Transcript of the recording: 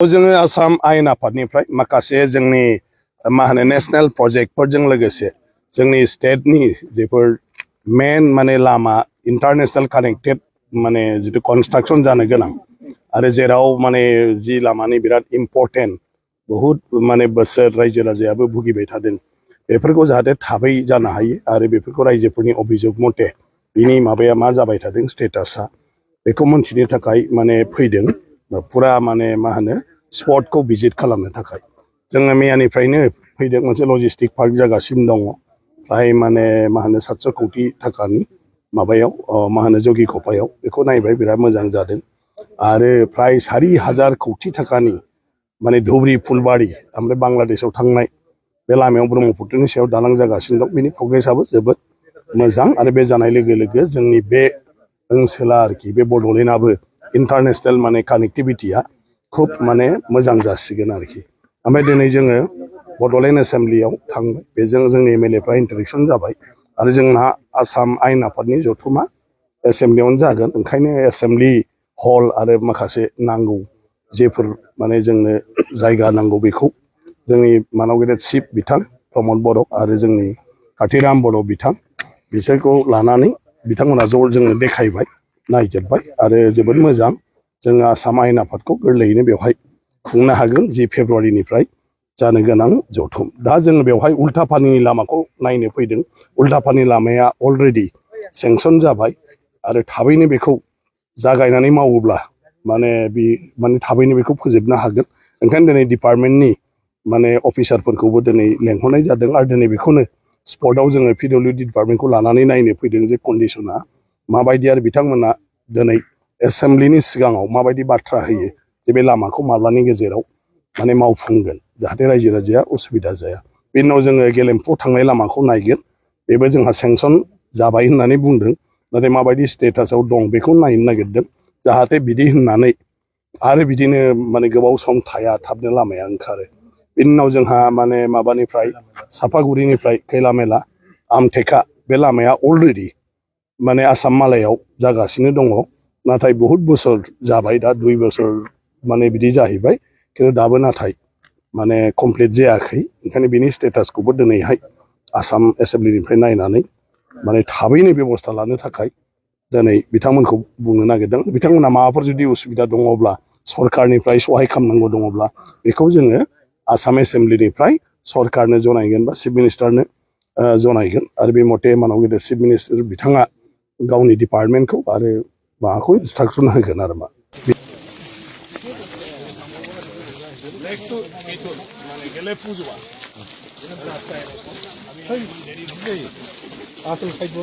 जोङो आसाम आयेन आफादनिफ्राय माखासे जोंनि मा होनो नेशनेल प्रजेक्टफोरजों लोगोसे जोंनि स्टेटनि जेफोर मेन माने लामा इन्टारनेशनेल कानेक्टेड माने जितु कनस्ट्राक्शन जानो गोनां आरो जेराव माने जि लामानि बिराद इम्पर्टेन्ट बहुद माने बोसोर रायजो राजायाबो भुगिबाय थादों बेफोरखौ जाहाथे थाबै जानो हायो आरो बेफोरखौ रायजोफोरनि अभियोग मथे बिनि माबाया मा जाबाय थादों स्टेटासा बेखौ मोनथिनो थाखाय माने फैदों पुरा माने मा होनो स्पटखौ भिजिट खालामनो थाखाय जोङो मैयानिफ्रायनो फैदों मोनसे लजिस्टिक पार्क जागासिनो दङ फ्राय माने मा होनो 700 कोटी थाखानि माबायाव मा होनो जगि खपायाव बेखौ नायबाय बिराद मोजां जादों आरो फ्राय 4,000 कोटी थाखानि माने धुबरी फुलबारी ओमफ्राय बांलादेशआव थांनाय बे लामायाव ब्रह्मपुत्रनि सायाव दालां जागासिनो दं बिनि प्रग्रेसआबो जोबोद मोजां आरो बे जानाय लोगो लोगो जोंनि बे ओनसोला आरोखि बे बड'लेण्डआबो इन्टारनेशनेल माने कानेक्टिभिटिया खुब माने मोजां जासिगोन आरोखि ओमफ्राय दिनै जोङो बड'लेण्ड एसेम्ब्लियाव थांबाय बेजों जोंनि एमएलएफ्रा इन्टारेक्सन जाबाय आरो जोंना आसाम आयेन आफादनि जथुमा एसेम्ब्लियावनो जागोन ओंखायनो एसेम्ब्लि हल आरो माखासे नांगौ जेफोर माने जोंनो जायगा नांगौ बेखौ जोंनि मानाव गेदेर चिफ बिथां प्रमद बर' आरो जोंनि काथिराम बर' बिथां बिसोरखौ लानानै बिथांमोना ज' जोंनो देखायबाय नायजोबबाय आरो जोबोद मोजां जोङो आसाम आयेन आफादखौ गोरलैयैनो बेवहाय खुंनो हागोन 10 फेब्रुवारिनिफ्राय जानो गोनां जथुम दा जोङो बेवहाय उल्टापानिनि लामाखौ नायनो फैदों उल्टापानि लामाया अलरेडि सेंसन जाबाय आरो थाबैनो बेखौ जागायनानै मावोब्ला माने थाबैनो बेखौ फोजोबनो हागोन ओंखायनो दिनै डिपार्टमेन्टनि माने अफिसारफोरखौबो दिनै लेंहरनाय जादों आरो दिनै बेखौनो स्पटआव जोङो पिडब्लिउडि डिपार्टमेन्टखौ लानानै नायनो फैदों जे कन्डिशना माबायदि आरो बिथांमोना दिनै एसेम्ब्लिनि सिगाङाव माबायदि बाथ्रा होयो जे बे लामाखौ माब्लानि गेजेराव माने मावफुंगोन जाहाथे रायजो राजाया उसुबिदा जाया बेनि उनाव जोङो गेलेमफु थांनाय लामाखौ नायगोन बेबो जोंहा सेंसन जाबाय होननानै बुंदों नाथाय माबायदि स्टेटासआव दं बेखौ नायनो नागिरदों जाहाथे बिदि होननानै आरो बिदिनो माने गोबाव सम थाया थाबनो लामाया ओंखारो बेनि उनाव जोंहा माने माबानिफ्राय सापागुरिनिफ्राय खैला मेला आमथेखा बे लामाया अलरेडि माने आसाम मालायाव जागासिनो दङ नाथाय बहुद बोसोर जाबाय दा 2 बोसोर माने बिदि जाहैबाय खिन्थु दाबो नाथाय माने कमप्लिट जायाखै ओंखायनो बिनि स्टेटासखौबो दिनैहाय आसाम एसेम्ब्लिनिफ्राय नायनानै माने थाबैनो बेबस्था लानो थाखाय दिनै बिथांमोनखौ बुंनो नागिरदों बिथांमोना माबाफोर जुदि उसुबिदा दङब्ला सरकारनिफ्राय सहाय खालामनांगौ दङब्ला बेखौ जोङो आसाम एसेम्ब्लिनिफ्राय सरकारनो जनायगोन बा चिफ मिनिस्टारनो जनायगोन आरो बे मथे मानाव गेदेर चिफ मिनिस्टार बिथाङा गावनि डिपार्टमेन्टखौ आरो माबाखौ इन्सट्राक्सन होगोन आरो मा আসল খাদ্য